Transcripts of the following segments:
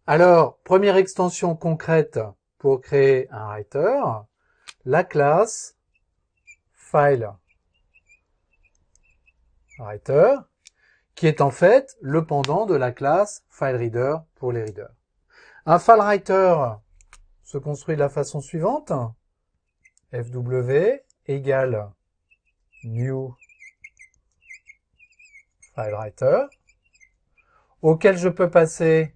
Alors, première extension concrète pour créer un writer, la classe FileWriter, qui est en fait le pendant de la classe FileReader pour les readers. Un FileWriter se construit de la façon suivante. fw égale new FileWriter, auquel je peux passer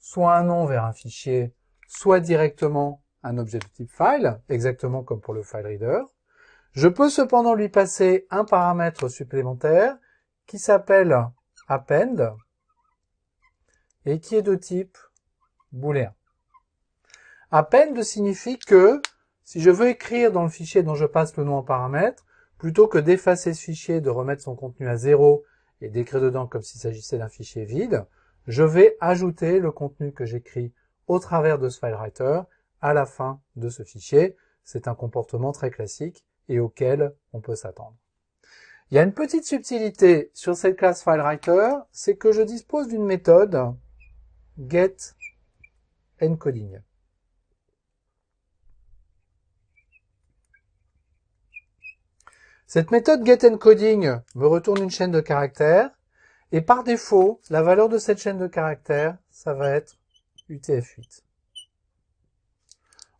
soit un nom vers un fichier, soit directement un objet de type file, exactement comme pour le FileReader. Je peux cependant lui passer un paramètre supplémentaire qui s'appelle append et qui est de type booléen. Append signifie que si je veux écrire dans le fichier dont je passe le nom en paramètre, plutôt que d'effacer ce fichier, de remettre son contenu à 0 et d'écrire dedans comme s'il s'agissait d'un fichier vide, je vais ajouter le contenu que j'écris au travers de ce FileWriter à la fin de ce fichier. C'est un comportement très classique et auquel on peut s'attendre. Il y a une petite subtilité sur cette classe FileWriter, c'est que je dispose d'une méthode getEncoding. Cette méthode getEncoding me retourne une chaîne de caractères et par défaut, la valeur de cette chaîne de caractères, ça va être UTF-8.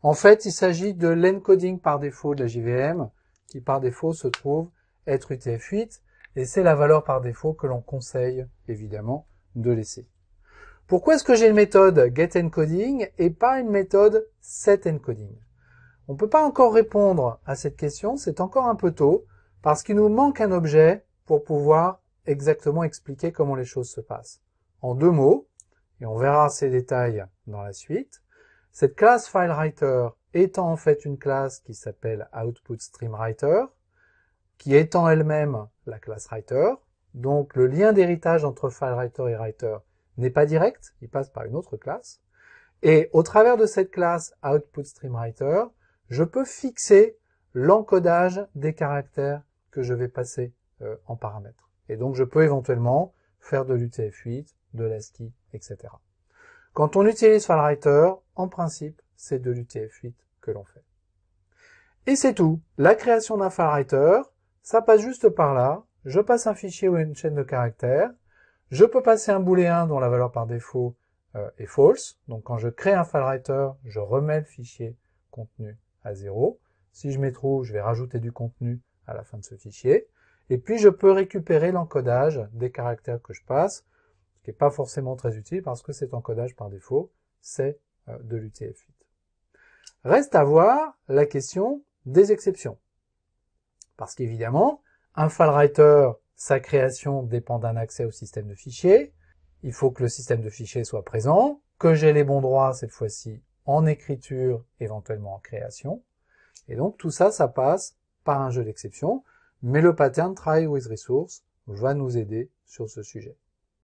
En fait, il s'agit de l'encoding par défaut de la JVM qui par défaut se trouve être UTF-8 et c'est la valeur par défaut que l'on conseille évidemment de laisser. Pourquoi est-ce que j'ai une méthode getEncoding et pas une méthode setEncoding? On ne peut pas encore répondre à cette question, c'est encore un peu tôt, parce qu'il nous manque un objet pour pouvoir exactement expliquer comment les choses se passent. En deux mots, et on verra ces détails dans la suite, cette classe FileWriter étant en fait une classe qui s'appelle OutputStreamWriter, qui étant elle-même la classe Writer, donc le lien d'héritage entre FileWriter et Writer n'est pas direct, il passe par une autre classe, et au travers de cette classe OutputStreamWriter, je peux fixer l'encodage des caractères que je vais passer en paramètres. Et donc je peux éventuellement faire de l'UTF-8, de l'ASCII, etc. Quand on utilise FileWriter, en principe, c'est de l'UTF-8 que l'on fait. Et c'est tout. La création d'un FileWriter, ça passe juste par là. Je passe un fichier ou une chaîne de caractères. Je peux passer un booléen dont la valeur par défaut est false. Donc quand je crée un FileWriter, je remets le fichier contenu à 0. Si je mets true, je vais rajouter du contenu à la fin de ce fichier. Et puis je peux récupérer l'encodage des caractères que je passe, ce qui n'est pas forcément très utile parce que cet encodage par défaut, c'est de l'UTF-8. Reste à voir la question des exceptions. Parce qu'évidemment, un FileWriter, sa création dépend d'un accès au système de fichiers. Il faut que le système de fichiers soit présent, que j'ai les bons droits cette fois-ci en écriture, éventuellement en création. Et donc tout ça, ça passe par un jeu d'exceptions. Mais le pattern Try with Resource va nous aider sur ce sujet.